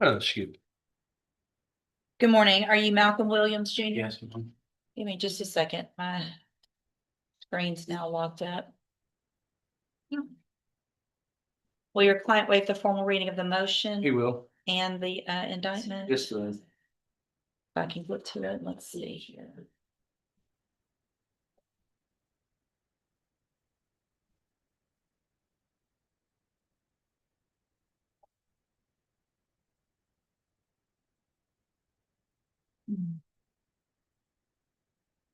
Oh, shoot. Good morning. Are you Malcolm Williams Jr.? Yes, ma'am. Give me just a second. My screen's now locked up. Will your client waive the formal reading of the motion He will. and the indictment? Yes, sir. If I can flip to it, let's see here.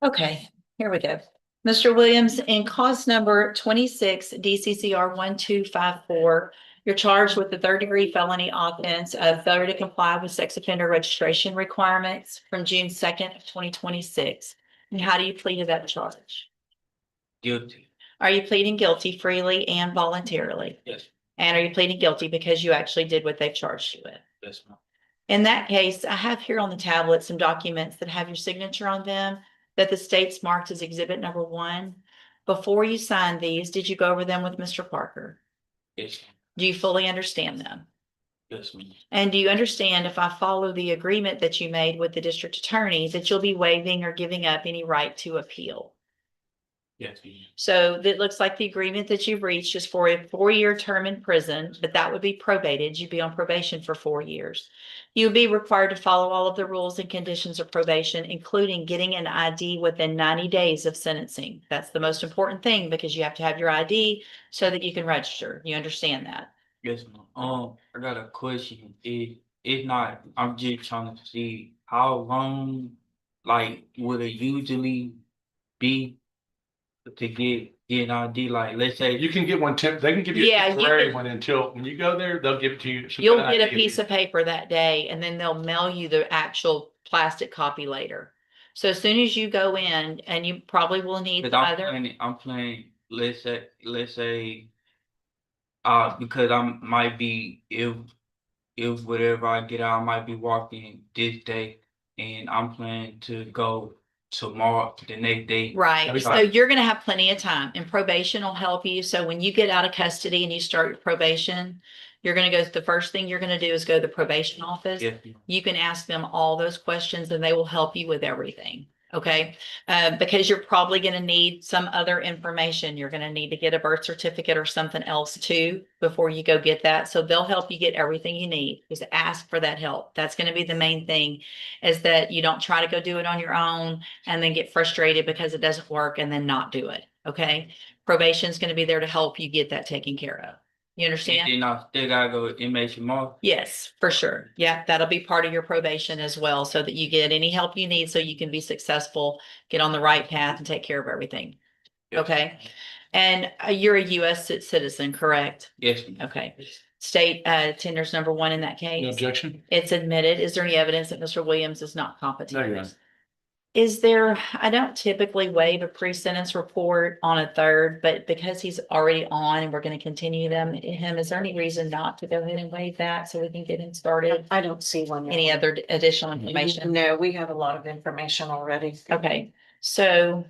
Okay, here we go. Mr. Williams, in cause number 26 DCCR 1254, you're charged with the third-degree felony offense of failure to comply with sex offender registration requirements from June 2nd of 2026. And how do you plead to that charge? Guilty. Are you pleading guilty freely and voluntarily? Yes. And are you pleading guilty because you actually did what they've charged you with? Yes, ma'am. In that case, I have here on the tablet some documents that have your signature on them that the state's marked as exhibit number 1. Before you signed these, did you go over them with Mr. Parker? Yes. Do you fully understand them? Yes, ma'am. And do you understand if I follow the agreement that you made with the district attorney that you'll be waiving or giving up any right to appeal? Yes, ma'am. So that looks like the agreement that you've reached is for a 4-year term in prison, but that would be probated. You'd be on probation for 4 years. You'll be required to follow all of the rules and conditions of probation, including getting an ID within 90 days of sentencing. That's the most important thing because you have to have your ID so that you can register. You understand that? Yes, ma'am. I got a question. It's not, I'm just trying to see how long, like, would it usually be to get an ID? Like, let's say You can get one they can give you Yeah, a you temporary can- one until when you go there, they'll give it to you. You'll get a piece of paper that day and then they'll mail you the actual plastic copy later. So as soon as you go in, and you probably will need because either. I'm planning, let's say, because I might be, if whatever I get out, I might be walking this day, and I'm planning to go tomorrow, the next day. Right, so you're gonna have plenty of time, and probation will help you. So when you get out of custody and you start your probation, you're gonna go, the first thing you're gonna do is go to the probation office. Yes, You can ask them all those questions and they will help you with everything. Okay, because you're probably gonna need some other information. You're gonna need to get a birth certificate or something else too before you go get that. So they'll help you get everything you need. Just ask for that help. That's gonna be the main thing, is that you don't try to go do it on your own and then get frustrated because it doesn't work and then not do it. Okay, probation is gonna be there to help you get that taken care of. You understand? and then I still gotta go inmate tomorrow. Yes, for sure. Yeah, that'll be part of your probation as well, so that you get any help you need so you can be successful, get on the right path and take care of everything. Yes. Okay. And you're a US citizen, correct? Yes, ma'am. Okay. State tender's number 1 in that case. No objection? It's admitted. Is there any evidence that Mr. Williams is not competent? No, Your Honor. Is there, I don't typically waive a pre-sentence report on a third, but because he's already on and we're going to continue him, is there any reason not to go ahead and waive that so we can get him started? I don't see one. Any other additional information? No, we have a lot of information already. Okay, so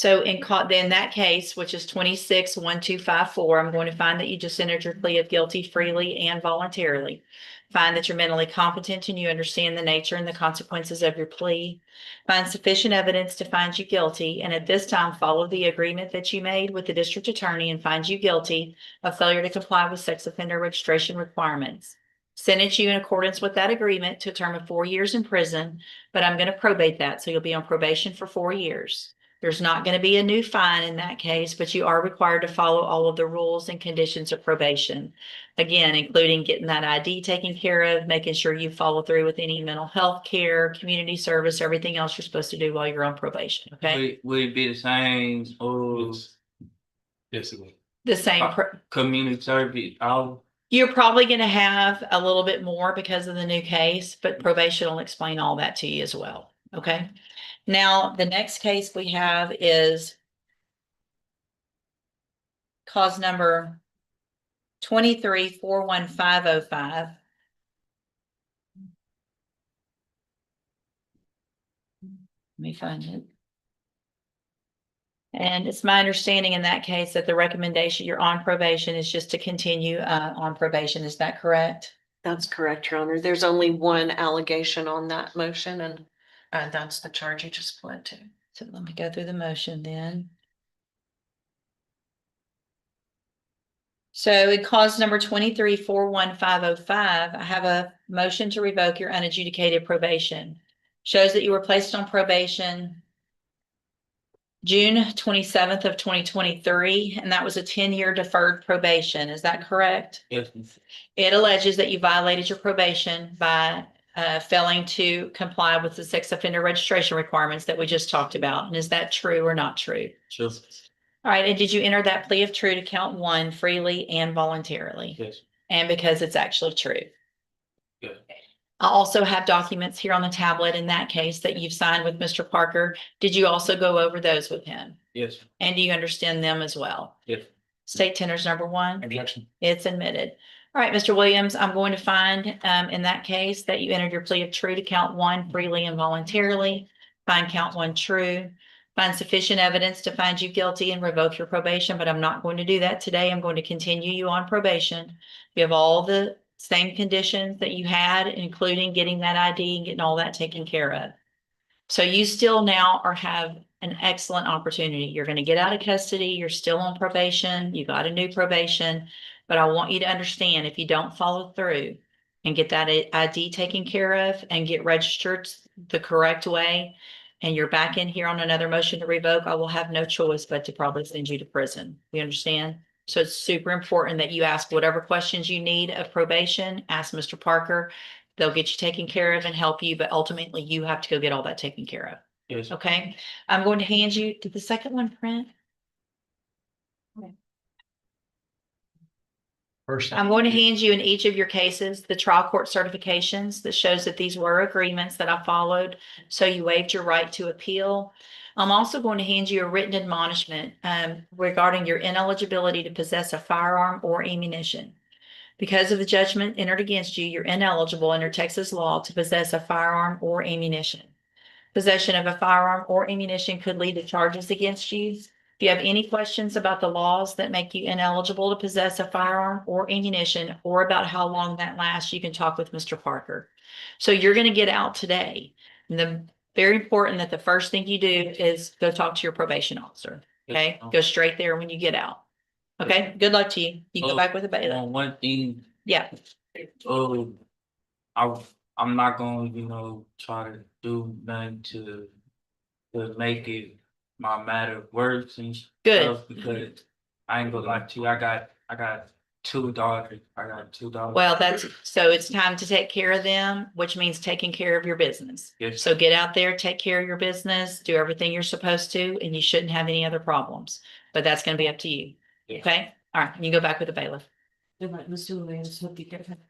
in that case, which is 26-1254, I'm going to find that you just entered your plea of guilty freely and voluntarily. Find that you're mentally competent and you understand the nature and the consequences of your plea. Find sufficient evidence to find you guilty, and at this time, follow the agreement that you made with the district attorney and find you guilty of failure to comply with sex offender registration requirements. Sentence you in accordance with that agreement to a term of 4 years in prison, but I'm going to probate that, so you'll be on probation for 4 years. There's not going to be a new fine in that case, but you are required to follow all of the rules and conditions of probation. Again, including getting that ID taken care of, making sure you follow through with any mental health care, community service, everything else you're supposed to do while you're on probation. Okay. Would it be the same, Yes, it will. The same. Community service? You're probably going to have a little bit more because of the new case, but probation will explain all that to you as well. Okay. Now, the next case we have is cause number 23-41505. Let me find it. And it's my understanding in that case that the recommendation, you're on probation, is just to continue on probation. Is that correct? That's correct, Your Honor. There's only one allegation on that motion and that's the charge you just pled to. So let me go through the motion then. So in cause number 23-41505, I have a motion to revoke your unadjudicated probation. Shows that you were placed on probation June 27th of 2023, and that was a 10-year deferred probation. Is that correct? Yes, It alleges that you violated your probation by failing to comply with the sex offender registration requirements that we just talked about. And is that true or not true? true, All right, and did you enter that plea of true to count one freely and voluntarily? yes, And because it's actually true? yes, I also have documents here on the tablet in that case that you've signed with Mr. Parker. Did you also go over those with him? yes, And do you understand them as well? yes, State tenders number one, Objection. it's admitted. All right, Mr. Williams, I'm going to find in that case that you entered your plea of true to count one freely and voluntarily. Find count one true. Find sufficient evidence to find you guilty and revoke your probation, but I'm not going to do that today. I'm going to continue you on probation. You have all the same conditions that you had, including getting that ID and getting all that taken care of. So you still now have an excellent opportunity. You're going to get out of custody. You're still on probation. You got a new probation, but I want you to understand if you don't follow through and get that ID taken care of and get registered the correct way, and you're back in here on another motion to revoke, I will have no choice but to probably send you to prison. You understand? So it's super important that you ask whatever questions you need of probation, ask Mr. Parker. They'll get you taken care of and help you, but ultimately you have to go get all that taken care of. yes. Okay, I'm going to hand you, did the second one print? First. I'm going to hand you in each of your cases, the trial court certifications that shows that these were agreements that I followed. So you waived your right to appeal. I'm also going to hand you a written admonishment regarding your ineligibility to possess a firearm or ammunition. Because of the judgment entered against you, you're ineligible under Texas law to possess a firearm or ammunition. Possession of a firearm or ammunition could lead to charges against you. If you have any questions about the laws that make you ineligible to possess a firearm or ammunition, or about how long that lasts, you can talk with Mr. Parker. So you're going to get out today. And very important that the first thing you do is go talk to your probation officer. Okay, go straight there when you get out. Okay, good luck to you. You go back with a bailiff. One thing, Yeah, I'm not gonna, try to do nothing to make it my matter worse and good. stuff, because I ain't gonna lie to you, I got 2 daughters, Well, so it's time to take care of them, which means taking care of your business. Yes. So get out there, take care of your business, do everything you're supposed to, and you shouldn't have any other problems. But that's gonna be up to you. Yeah. Okay? All right, you go back with the bailiff. Mr. Williams would be different.